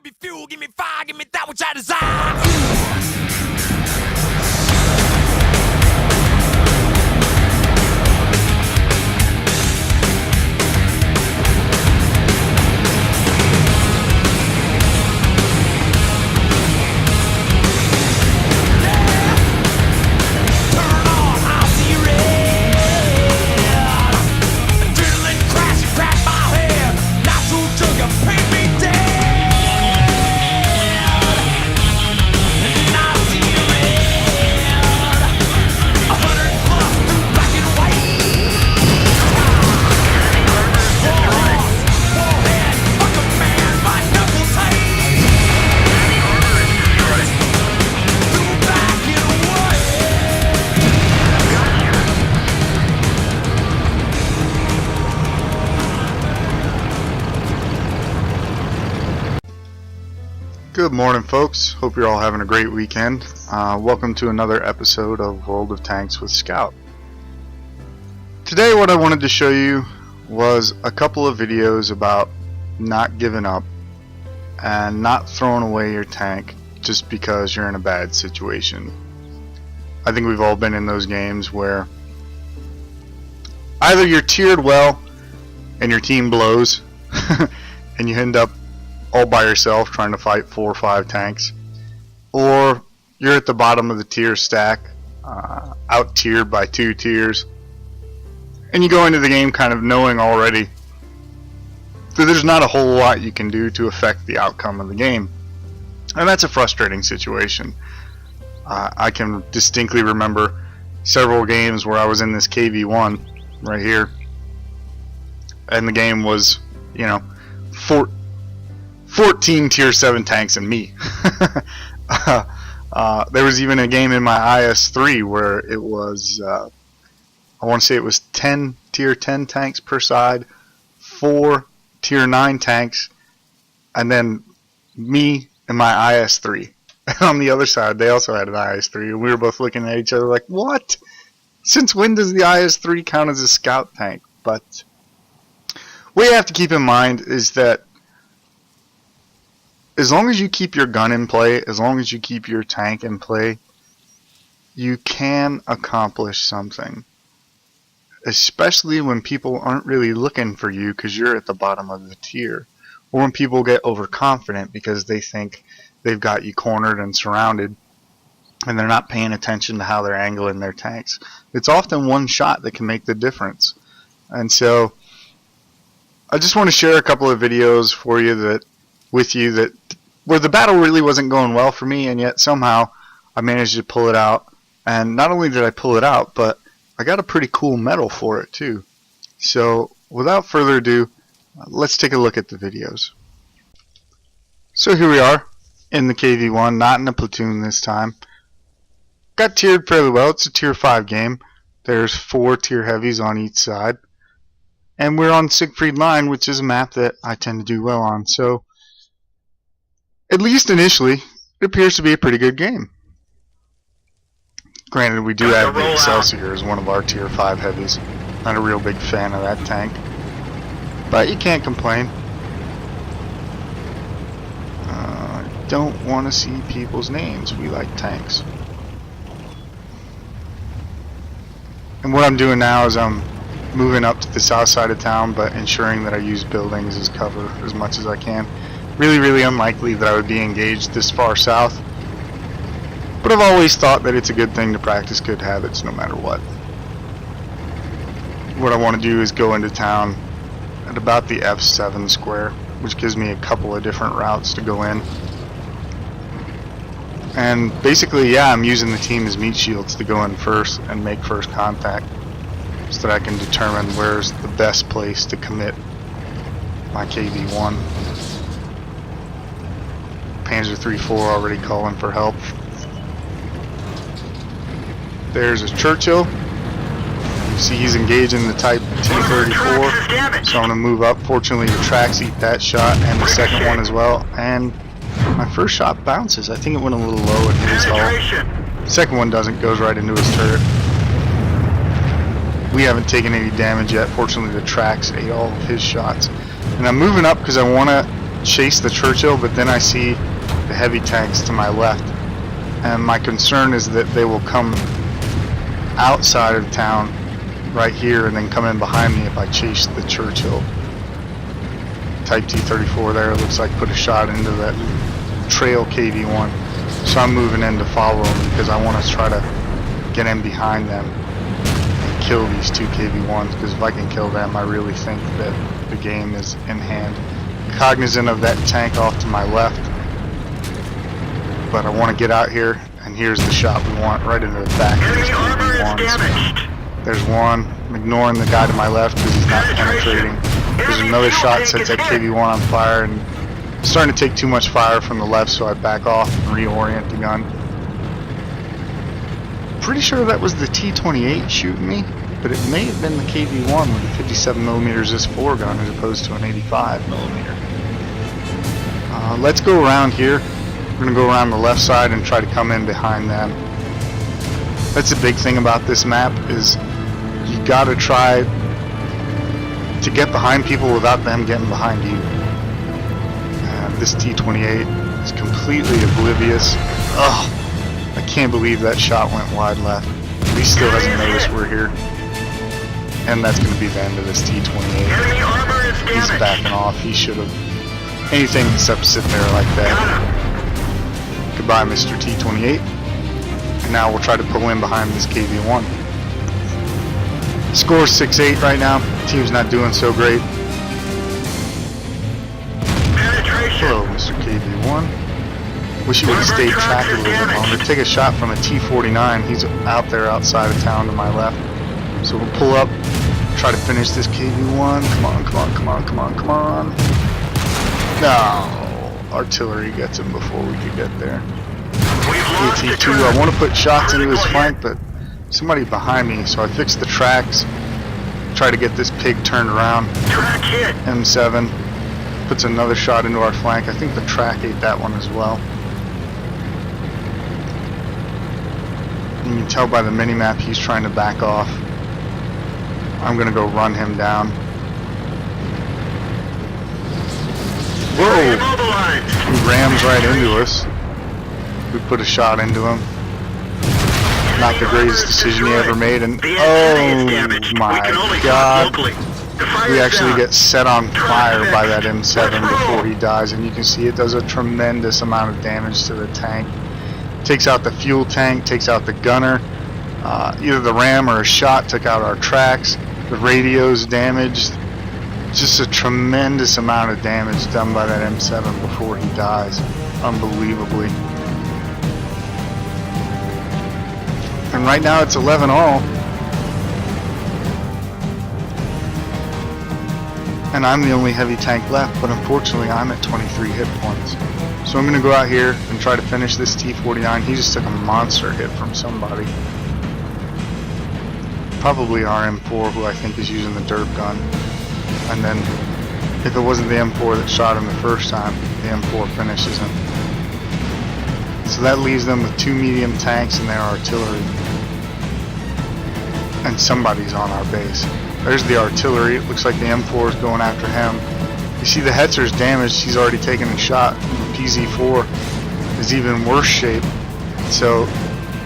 Give me fuel, give me fire, give me that which I desire. Good morning, folks. Hope you're all having a great weekend. Welcome to another episode of World of Tanks with Scout. Today what I wanted to show you was a couple of videos about not giving up and not throwing away your tank just because you're in a bad situation. I think we've all been in those games where either you're tiered well and your team blows and you end up all by yourself trying to fight 4 or 5 tanks, or you're at the bottom of the tier stack, out tiered by 2 tiers, and you go into the game kind of knowing already that there's not a whole lot you can do to affect the outcome of the game, and that's a frustrating situation. I can distinctly remember several games where I was in this KV1 right here, and the game was, 14 tier 7 tanks and me. There was even a game in my IS3 where it was, I want to say it was 10 tier 10 tanks per side, 4 tier 9 tanks, and then me and my IS3. And on the other side, they also had an IS3, and we were both looking at each other like, what? Since when does the IS3 count as a scout tank? But what you have to keep in mind is that as long as you keep your gun in play, as long as you keep your tank in play, you can accomplish something. Especially when people aren't really looking for you because you're at the bottom of the tier. Or when people get overconfident because they think they've got you cornered and surrounded and they're not paying attention to how they're angling their tanks. It's often one shot that can make the difference. And so I just want to share a couple of videos with you that where the battle really wasn't going well for me, and yet somehow I managed to pull it out. And not only did I pull it out, but I got a pretty cool medal for it too. So without further ado, let's take a look at the videos. So here we are in the KV1, not in a platoon this time. Got tiered fairly well. It's a tier 5 game. There's 4 tier heavies on each side. And we're on Siegfried Line, which is a map that I tend to do well on. So at least initially, it appears to be a pretty good game. Granted, we do have the Excelsior as one of our tier 5 heavies. Not a real big fan of that tank, but you can't complain. I don't want to see people's names. We like tanks. And what I'm doing now is I'm moving up to the south side of town, but ensuring that I use buildings as cover as much as I can. Really unlikely that I would be engaged this far south, but I've always thought that it's a good thing to practice good habits no matter what. What I want to do is go into town at about the F7 square, which gives me a couple of different routes to go in. And basically, yeah, I'm using the team as meat shields to go in first and make first contact so that I can determine where's the best place to commit my KV1. Panzer 3-4 already calling for help. There's a Churchill. You see he's engaging the Type T-34, so I'm going to move up. Fortunately, the tracks eat that shot and the second one as well. And my first shot bounces. I think it went a little low and hit his hull. The second one doesn't, goes right into his turret. We haven't taken any damage yet. Fortunately, the tracks ate all of his shots. And I'm moving up because I want to chase the Churchill, but then I see the heavy tanks to my left. And my concern is that they will come outside of town right here and then come in behind me if I chase the Churchill. Type T-34 there, looks like put a shot into that trail KV-1. So I'm moving in to follow them because I want to try to get in behind them and kill these two KV-1s, because if I can kill them, I really think that the game is in hand. Cognizant of that tank off to my left, but I want to get out here, and here's the shot we want, right into the back of these KV-1s. There's one. I'm ignoring the guy to my left because he's not penetrating. There's another shot, sets that KV-1 on fire, and I'm starting to take too much fire from the left, so I back off and reorient the gun. Pretty sure that was the T-28 shooting me, but it may have been the KV-1 with a 57mm IS-4 gun as opposed to an 85mm. Let's go around here. We're going to go around the left side and try to come in behind them. That's the big thing about this map, is you got to try to get behind people without them getting behind you. This T-28 is completely oblivious. Ugh, I can't believe that shot went wide left. He still hasn't noticed we're here. And that's going to be the end of this T-28. He's backing off. He should have anything except sit there like that. Goodbye, Mr. T-28. And now we'll try to pull in behind this KV-1. Score 6-8 right now. Team's not doing so great. Hello, Mr. KV-1. Wish he would have stayed tracked a little bit longer. Take a shot from a T-49. He's out there outside of town to my left. So we'll pull up, try to finish this KV-1. Come on, come on, come on, come on, come on. No. Artillery gets him before we could get there. AT-2, I want to put shots into his flank, but somebody behind me, so I fixed the tracks. Try to get this pig turned around. M7 puts another shot into our flank. I think the track ate that one as well. You can tell by the mini-map he's trying to back off. I'm going to go run him down. Whoa! He rams right into us. We put a shot into him. Not the greatest decision he ever made, and oh my god, we actually get set on fire by that M7 before he dies, and you can see it does a tremendous amount of damage to the tank. Takes out the fuel tank, takes out the gunner. Either the ram or a shot took out our tracks. The radio's damaged. Just a tremendous amount of damage done by that M7 before he dies, unbelievably. And right now it's 11-all. And I'm the only heavy tank left, but unfortunately I'm at 23 hit points. So I'm going to go out here and try to finish this T-49. He just took a monster hit from somebody. Probably our M4, who I think is using the derp gun. And then, if it wasn't the M4 that shot him the first time, the M4 finishes him. So that leaves them with 2 medium tanks and their artillery. And somebody's on our base. There's the artillery. It looks like the M4 is going after him. You see the Hetzer's damaged. He's already taken a shot. The PZ4 is even worse shape. So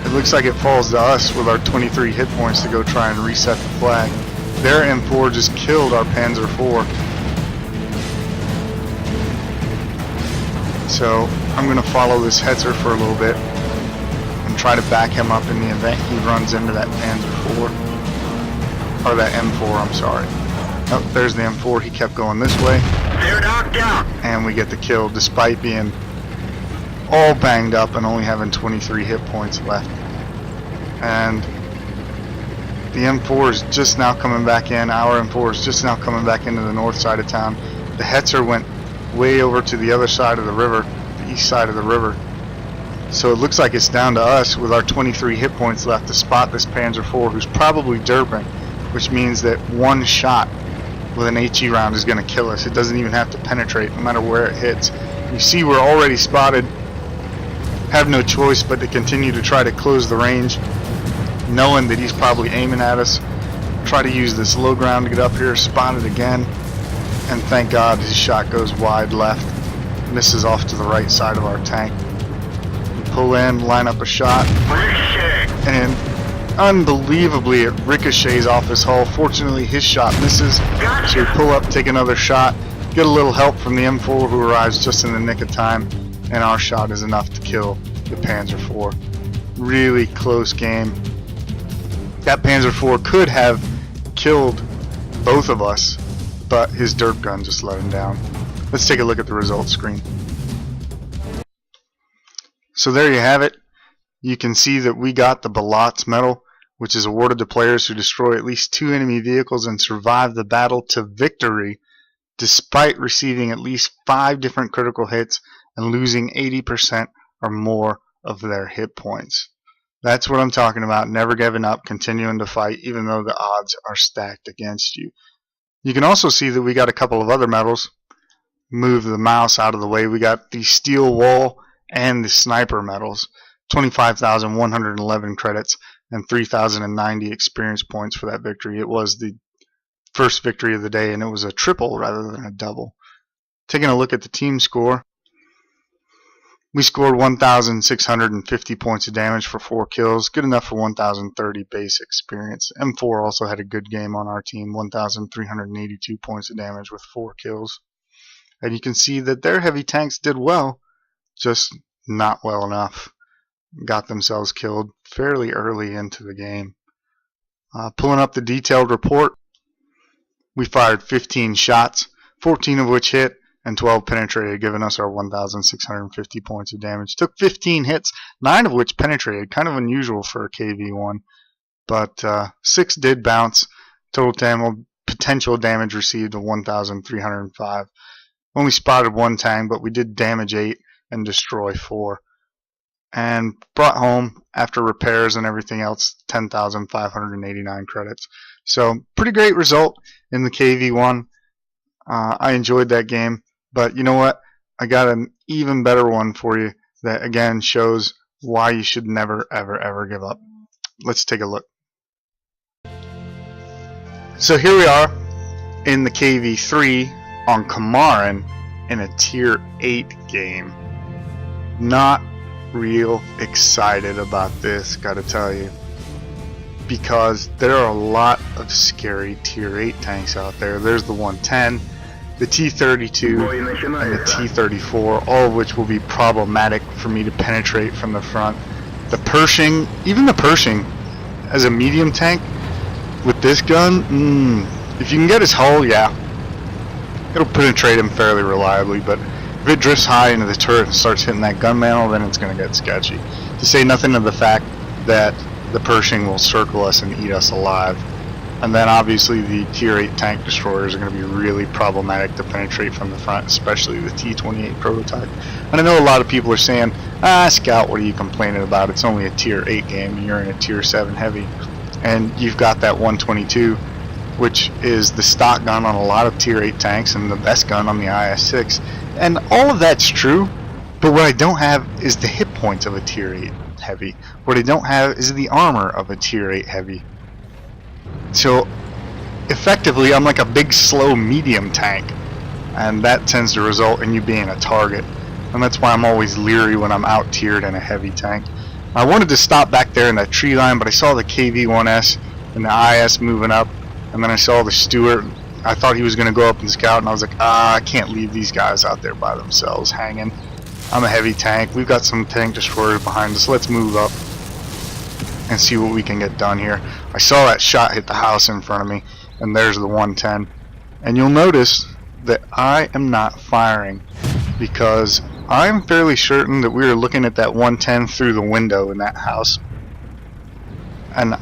it looks like it falls to us with our 23 hit points to go try and reset the flag. Their M4 just killed our Panzer IV. So I'm going to follow this Hetzer for a little bit and try to back him up in the event he runs into that Panzer IV. Or that M4, I'm sorry. Oh, there's the M4. He kept going this way. They're knocked out. And we get the kill despite being all banged up and only having 23 hit points left. And the M4 is just now coming back in. Our M4 is just now coming back into the north side of town. The Hetzer went way over to the other side of the river, the east side of the river. So it looks like it's down to us with our 23 hit points left to spot this Panzer IV, who's probably derping, which means that one shot with an HE round is going to kill us. It doesn't even have to penetrate, no matter where it hits. You see we're already spotted. Have no choice but to continue to try to close the range, knowing that he's probably aiming at us. Try to use this low ground to get up here, spot it again, and thank God his shot goes wide left. misses off to the right side of our tank. We pull in, line up a shot, and unbelievably it ricochets off his hull. Fortunately his shot misses, so we pull up, take another shot, get a little help from the M4 who arrives just in the nick of time, and our shot is enough to kill the Panzer IV. Really close game. That Panzer IV could have killed both of us, but his dirt gun just let him down. Let's take a look at the results screen. So there you have it. You can see that we got the Billotte medal, which is awarded to players who destroy at least 2 enemy vehicles and survive the battle to victory despite receiving at least 5 different critical hits and losing 80% or more of their hit points. That's what I'm talking about, never giving up, continuing to fight even though the odds are stacked against you. You can also see that we got a couple of other medals. Move the mouse out of the way. We got the steel wall and the sniper medals. 25,111 credits and 3,090 experience points for that victory. It was the first victory of the day, and it was a triple rather than a double. Taking a look at the team score, we scored 1,650 points of damage for 4 kills, good enough for 1,030 base experience. M4 also had a good game on our team, 1,382 points of damage with 4 kills. And you can see that their heavy tanks did well, just not well enough. Got themselves killed fairly early into the game. Pulling up the detailed report, we fired 15 shots, 14 of which hit and 12 penetrated, giving us our 1,650 points of damage. Took 15 hits, 9 of which penetrated, kind of unusual for a KV-1, but 6 did bounce. Total potential damage received of 1,305. Only spotted 1 tank, but we did damage 8 and destroy 4. And brought home, after repairs and everything else, 10,589 credits. So pretty great result in the KV-1. I enjoyed that game, but you know what? I got an even better one for you that again shows why you should never ever give up. Let's take a look. So here we are in the KV-3 on Kamaran in a tier 8 game. Not real excited about this, gotta tell you, because there are a lot of scary tier 8 tanks out there. There's the 110, the T-32, and the T-34, all of which will be problematic for me to penetrate from the front. The Pershing, even the Pershing as a medium tank with this gun, if you can get his hull, yeah, it'll penetrate him fairly reliably, but if it drifts high into the turret and starts hitting that gun mantle, then it's going to get sketchy. To say nothing of the fact that the Pershing will circle us and eat us alive. And then obviously the tier 8 tank destroyers are going to be really problematic to penetrate from the front, especially the T-28 prototype. And I know a lot of people are saying, Scout, what are you complaining about? It's only a tier 8 game and you're in a tier 7 heavy. And you've got that 122, which is the stock gun on a lot of tier 8 tanks and the best gun on the IS-6. And all of that's true, but what I don't have is the hit points of a tier 8 heavy. What I don't have is the armor of a tier 8 heavy. So effectively I'm like a big slow medium tank, and that tends to result in you being a target, and that's why I'm always leery when I'm out tiered in a heavy tank. I wanted to stop back there in that tree line, but I saw the KV-1S and the IS moving up, and then I saw the Stuart. I thought he was going to go up and scout, and I was like, I can't leave these guys out there by themselves hanging. I'm a heavy tank. We've got some tank destroyers behind us. Let's move up and see what we can get done here. I saw that shot hit the house in front of me, and there's the 110. And you'll notice that I am not firing because I'm fairly certain that we were looking at that 110 through the window in that house. And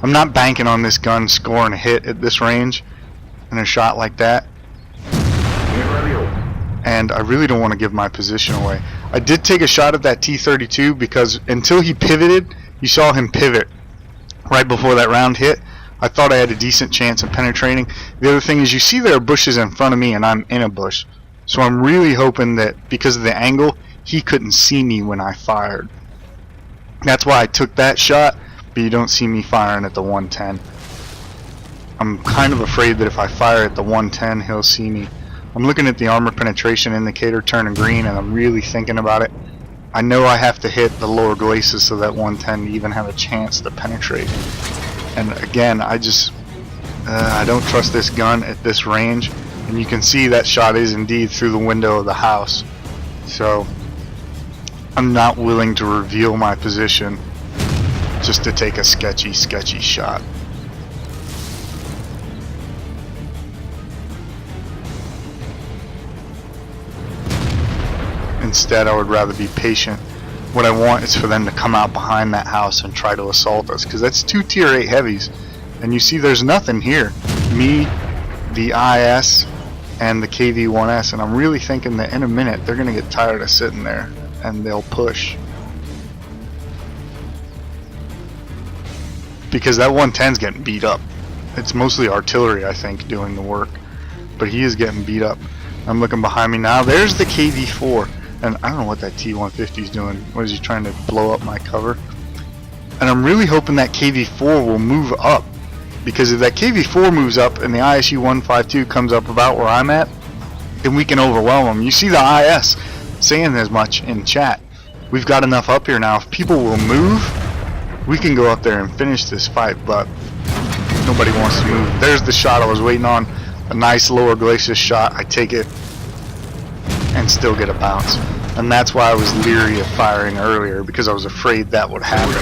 I'm not banking on this gun scoring a hit at this range in a shot like that. And I really don't want to give my position away. I did take a shot at that T-32 because until he pivoted, you saw him pivot right before that round hit. I thought I had a decent chance of penetrating. The other thing is you see there are bushes in front of me and I'm in a bush. So I'm really hoping that because of the angle, he couldn't see me when I fired. That's why I took that shot, but you don't see me firing at the 110. I'm kind of afraid that if I fire at the 110, he'll see me. I'm looking at the armor penetration indicator turning green, and I'm really thinking about it. I know I have to hit the lower glacis so that 110 to even have a chance to penetrate. And again, I don't trust this gun at this range. And you can see that shot is indeed through the window of the house. So I'm not willing to reveal my position just to take a sketchy shot. Instead, I would rather be patient. What I want is for them to come out behind that house and try to assault us, because that's 2 tier 8 heavies, and you see there's nothing here. Me, the IS, and the KV-1S, and I'm really thinking that in a minute they're gonna get tired of sitting there and they'll push. Because that 110's getting beat up. It's mostly artillery, I think, doing the work, but he is getting beat up. I'm looking behind me now. There's the KV-4. And I don't know what that T-150 is doing. What is he trying to blow up my cover? And I'm really hoping that KV-4 will move up, because if that KV-4 moves up and the ISU-152 comes up about where I'm at, then we can overwhelm them. You see the IS saying as much in chat. We've got enough up here now. If people will move, we can go up there and finish this fight, but nobody wants to move. There's the shot I was waiting on. A nice lower glacis shot. I take it and still get a bounce. And that's why I was leery of firing earlier, because I was afraid that would happen.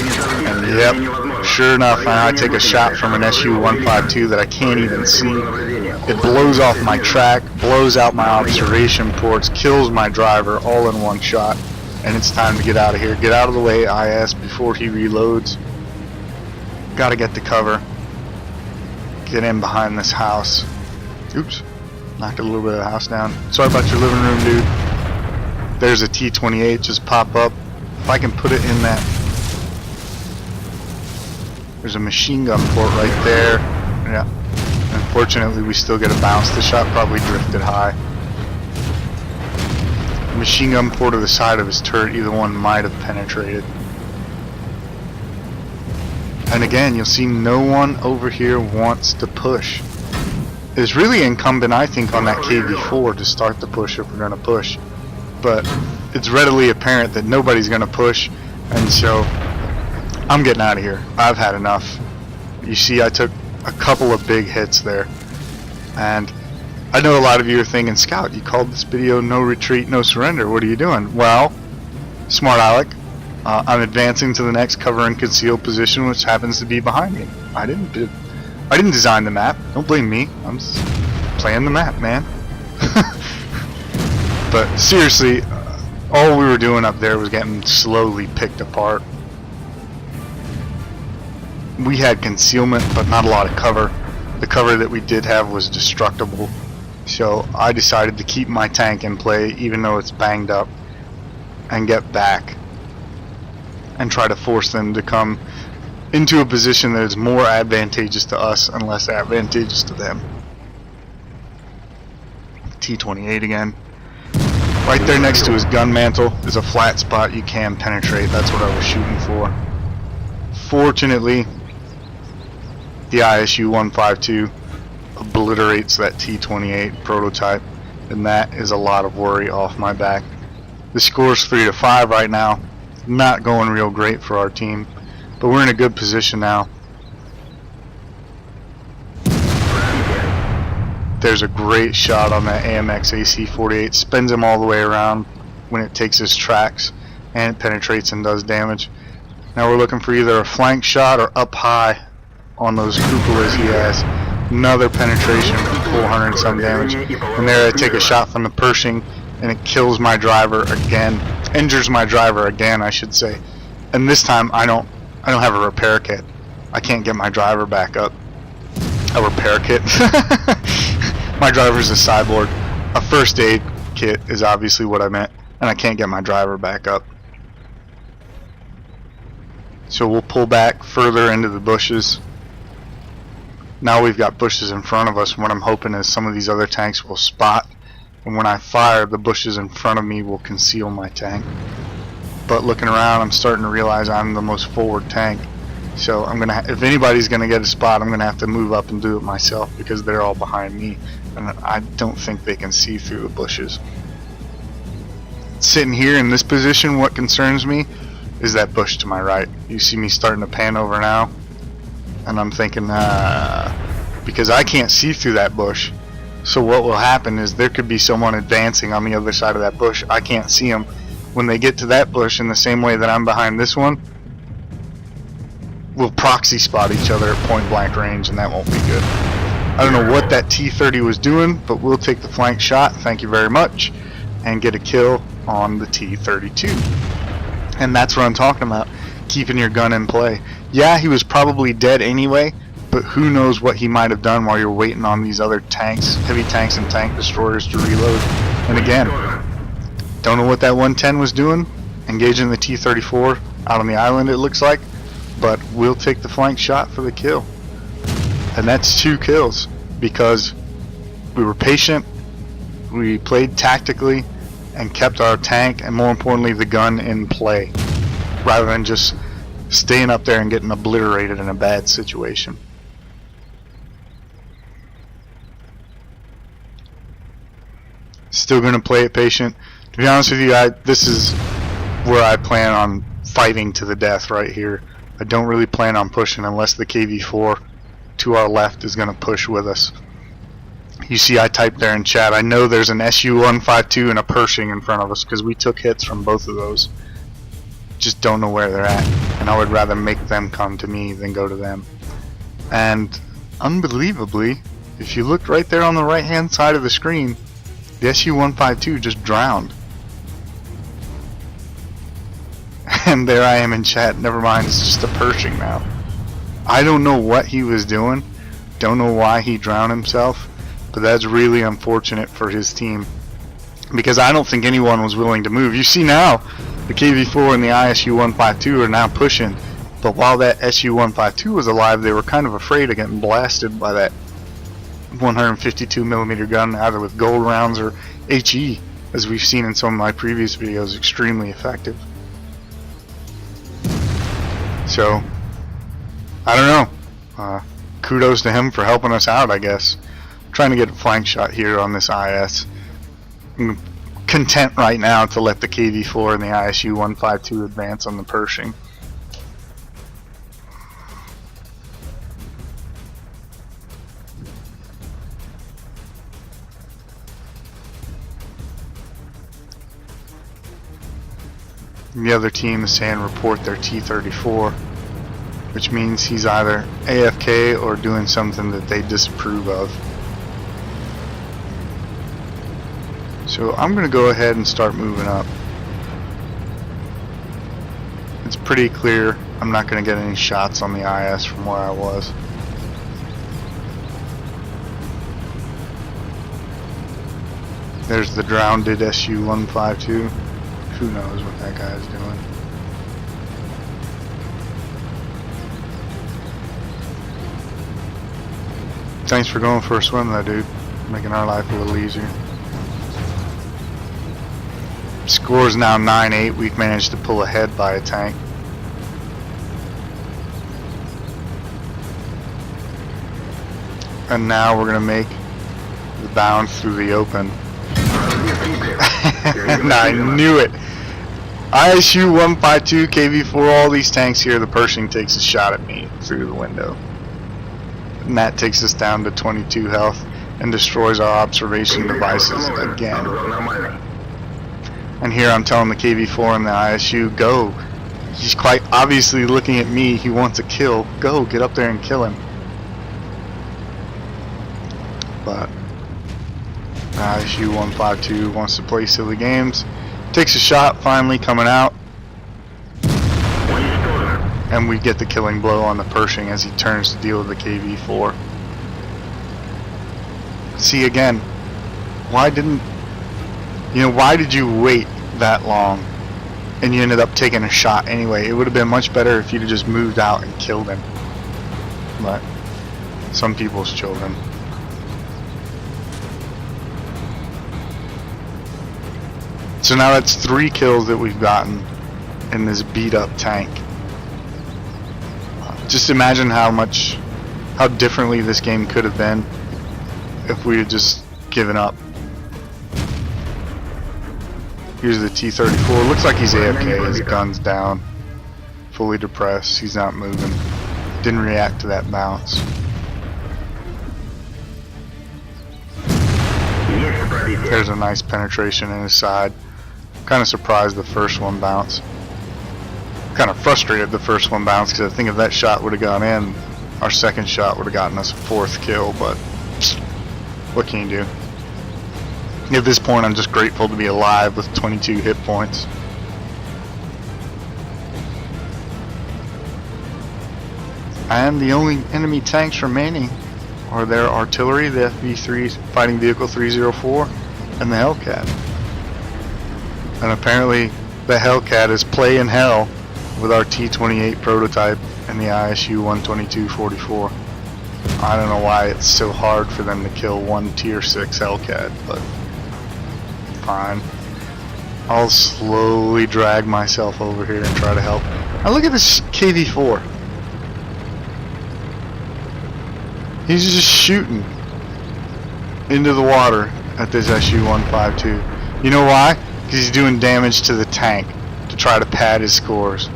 And yep, sure enough, I take a shot from an SU-152 that I can't even see. It blows off my track, blows out my observation ports, kills my driver all in one shot. And it's time to get out of here. Get out of the way, IS, before he reloads. Gotta get the cover. Get in behind this house. Oops. Knocked a little bit of the house down. Sorry about your living room, dude. There's a T-28 just pop up. If I can put it in that. There's a machine gun port right there. Yeah. Unfortunately, we still get a bounce. The shot probably drifted high. Machine gun port to the side of his turret, either one might have penetrated. And again, you'll see no one over here wants to push. It's really incumbent, I think, on that KV-4 to start the push if we're going to push. But it's readily apparent that nobody's going to push, and so I'm getting out of here. I've had enough. You see, I took a couple of big hits there. And I know a lot of you are thinking, Scout, you called this video No Retreat, No Surrender. What are you doing? Well, smart Alec, I'm advancing to the next cover and conceal position, which happens to be behind me. I didn't design the map. Don't blame me. I'm just playing the map, man. But seriously, all we were doing up there was getting slowly picked apart. We had concealment, but not a lot of cover. The cover that we did have was destructible. So I decided to keep my tank in play, even though it's banged up, and get back and try to force them to come into a position that is more advantageous to us and less advantageous to them. T-28 again. Right there next to his gun mantle is a flat spot you can penetrate. That's what I was shooting for. Fortunately, the ISU-152 obliterates that T-28 prototype, and that is a lot of worry off my back. The score's 3-5 right now. Not going real great for our team, but we're in a good position now. There's a great shot on that AMX AC-48. Spins him all the way around when it takes his tracks, and it penetrates and does damage. Now we're looking for either a flank shot or up high on those cupolas he has. Another penetration for 400 and some damage. And there I take a shot from the Pershing, and it kills my driver again. Injures my driver again, I should say. And this time I don't have a repair kit. I can't get my driver back up. A repair kit? My driver's a cyborg. A first aid kit is obviously what I meant, and I can't get my driver back up. So we'll pull back further into the bushes. Now we've got bushes in front of us, and what I'm hoping is some of these other tanks will spot, and when I fire, the bushes in front of me will conceal my tank. But looking around, I'm starting to realize I'm the most forward tank. So I'm gonna, if anybody's gonna get a spot, I'm gonna have to move up and do it myself because they're all behind me. and I don't think they can see through the bushes. Sitting here in this position, what concerns me is that bush to my right. You see me starting to pan over now, and I'm thinking, because I can't see through that bush, so what will happen is there could be someone advancing on the other side of that bush. I can't see them. When they get to that bush in the same way that I'm behind this one, we'll proxy spot each other at point blank range, and that won't be good. I don't know what that T-30 was doing, but we'll take the flank shot, thank you very much, and get a kill on the T-32. And that's what I'm talking about, keeping your gun in play. Yeah, he was probably dead anyway, but who knows what he might have done while you're waiting on these other tanks, heavy tanks and tank destroyers to reload. And again, don't know what that 110 was doing, engaging the T-34 out on the island it looks like, but we'll take the flank shot for the kill. And that's 2 kills, because we were patient, we played tactically, and kept our tank, and more importantly the gun, in play, rather than just staying up there and getting obliterated in a bad situation. Still going to play it patient. To be honest with you, this is where I plan on fighting to the death right here. I don't really plan on pushing unless the KV-4 to our left is going to push with us. You see I typed there in chat, I know there's an SU-152 and a Pershing in front of us because we took hits from both of those. Just don't know where they're at, and I would rather make them come to me than go to them. And unbelievably, if you look right there on the right hand side of the screen, the SU-152 just drowned. And there I am in chat, never mind, it's just a Pershing now. I don't know what he was doing, don't know why he drowned himself, but that's really unfortunate for his team, because I don't think anyone was willing to move. You see now, the KV-4 and the ISU-152 are now pushing, but while that SU-152 was alive, they were kind of afraid of getting blasted by that 152mm gun, either with gold rounds or HE, as we've seen in some of my previous videos, extremely effective. So, I don't know. Kudos to him for helping us out, I guess. I'm trying to get a flank shot here on this IS. I'm content right now to let the KV-4 and the ISU-152 advance on the Pershing. The other team is saying report their T-34, which means he's either AFK or doing something that they disapprove of. So I'm going to go ahead and start moving up. It's pretty clear I'm not going to get any shots on the IS from where I was. There's the drowned SU-152. Who knows what that guy's doing. Thanks for going for a swim though, dude. Making our life a little easier. Score's now 9-8. We've managed to pull ahead by a tank. And now we're gonna make the bound through the open. And I knew it. ISU-152, KV-4, all these tanks here, the Pershing takes a shot at me through the window. And that takes us down to 22 health and destroys our observation devices again. And here I'm telling the KV-4 and the ISU, go. He's quite obviously looking at me, he wants a kill. Go, get up there and kill him. But ISU-152 wants to play silly games. Takes a shot, finally coming out. And we get the killing blow on the Pershing as he turns to deal with the KV-4. See again, why did you wait that long and you ended up taking a shot anyway? It would have been much better if you'd have just moved out and killed him. But some people's children. So now that's 3 kills that we've gotten in this beat up tank. Just imagine how differently this game could have been if we had just given up. Here's the T-34. Looks like he's AFK. His gun's down. Fully depressed. He's not moving. Didn't react to that bounce. There's a nice penetration in his side. Kind of surprised the first one bounced. Kind of frustrated the first one bounced because I think if that shot would have gone in, our second shot would have gotten us a 4th kill, but what can you do? At this point, I'm just grateful to be alive with 22 hit points. And the only enemy tanks remaining are their artillery, the FV-3 Fighting Vehicle 304, and the Hellcat. And apparently, the Hellcat is playing hell with our T-28 prototype and the ISU 122-44. I don't know why it's so hard for them to kill one Tier 6 Hellcat, but fine. I'll slowly drag myself over here and try to help. Now look at this KV-4. He's just shooting into the water at this SU-152. You know why? Because he's doing damage to the tank to try to pad his scores.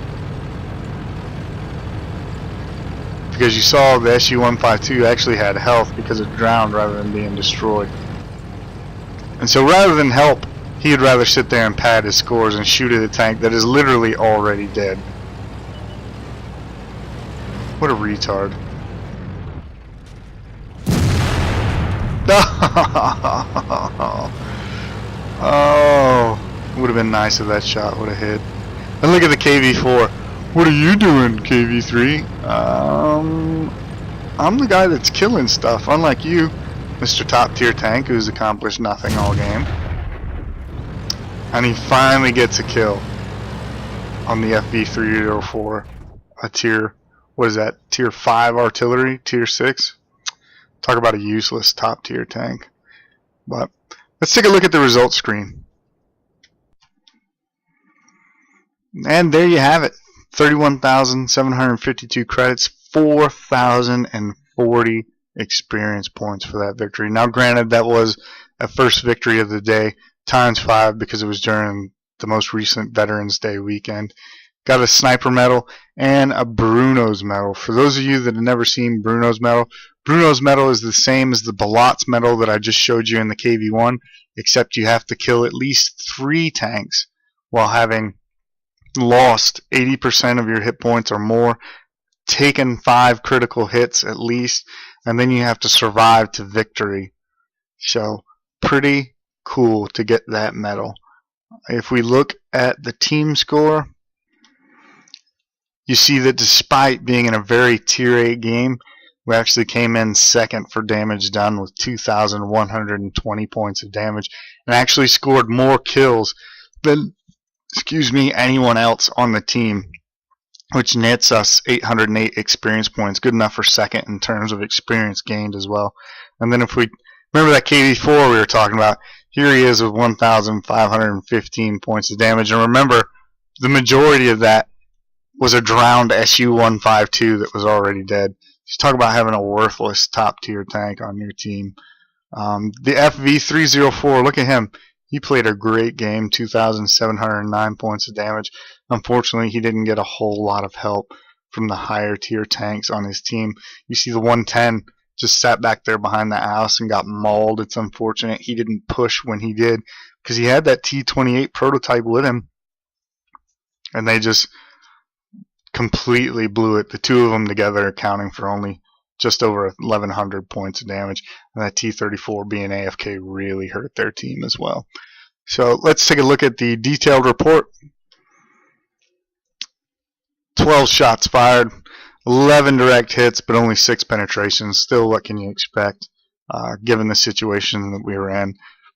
Because you saw the SU-152 actually had health because it drowned rather than being destroyed. And so rather than help, he'd rather sit there and pad his scores and shoot at a tank that is literally already dead. What a retard. Oh, would have been nice if that shot would have hit. And look at the KV-4. What are you doing, KV-3? I'm the guy that's killing stuff, unlike you, Mr. Top Tier Tank, who's accomplished nothing all game. And he finally gets a kill on the FV-304, a tier, what is that, tier 5 artillery, tier 6? Talk about a useless top tier tank. But let's take a look at the results screen. And there you have it. 31,752 credits, 4,040 experience points for that victory. Now granted, that was a first victory of the day, times 5 because it was during the most recent Veterans Day weekend. Got a sniper medal and a Bruno's medal. For those of you that have never seen Bruno's medal is the same as the Billotte's medal that I just showed you in the KV-1, except you have to kill at least 3 tanks while having lost 80% of your hit points or more, taken 5 critical hits at least, and then you have to survive to victory. So pretty cool to get that medal. If we look at the team score, you see that despite being in a very tier 8 game, we actually came in second for damage done with 2,120 points of damage and actually scored more kills than, anyone else on the team, which nets us 808 experience points, good enough for second in terms of experience gained as well. And then if we remember that KV-4 we were talking about, here he is with 1,515 points of damage. And remember, the majority of that was a drowned SU-152 that was already dead. Just talk about having a worthless top tier tank on your team. The FV-304, look at him. He played a great game, 2,709 points of damage. Unfortunately, he didn't get a whole lot of help from the higher tier tanks on his team. You see the 110 just sat back there behind the house and got mauled. It's unfortunate he didn't push when he did because he had that T-28 prototype with him. And they just completely blew it. The two of them together accounting for only just over 1,100 points of damage. And that T-34 being AFK really hurt their team as well. So let's take a look at the detailed report. 12 shots fired, 11 direct hits, but only 6 penetrations. Still, what can you expect given the situation that we were in?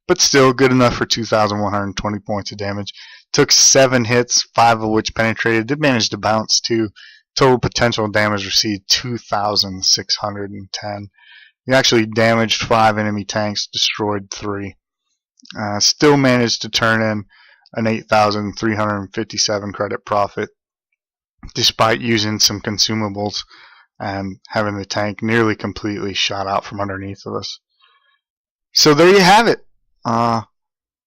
But still, good enough for 2,120 points of damage. Took 7 hits, 5 of which penetrated. Did manage to bounce too. Total potential damage received 2,610. He actually damaged 5 enemy tanks, destroyed 3. Still managed to turn in an 8,357 credit profit, despite using some consumables and having the tank nearly completely shot out from underneath of us. So there you have it.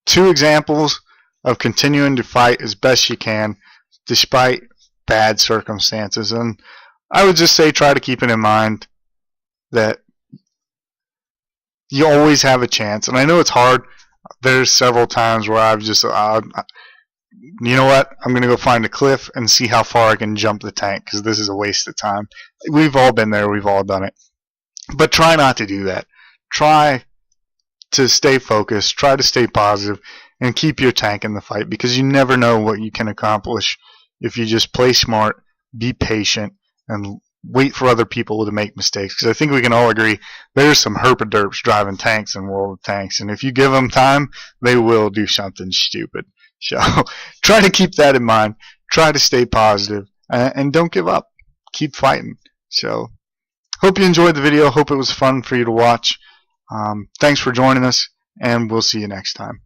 2 examples of continuing to fight as best you can despite bad circumstances. And I would just say try to keep it in mind that you always have a chance. And I know it's hard. There's several times where I've just, you know what? I'm going to go find a cliff and see how far I can jump the tank because this is a waste of time. We've all been there. We've all done it. But try not to do that. Try to stay focused. Try to stay positive and keep your tank in the fight because you never know what you can accomplish if you just play smart, be patient, and wait for other people to make mistakes. Because I think we can all agree there's some herpaderps driving tanks in World of Tanks, and if you give them time, they will do something stupid. So try to keep that in mind. Try to stay positive, and don't give up. Keep fighting. So hope you enjoyed the video. Hope it was fun for you to watch. Thanks for joining us, and we'll see you next time.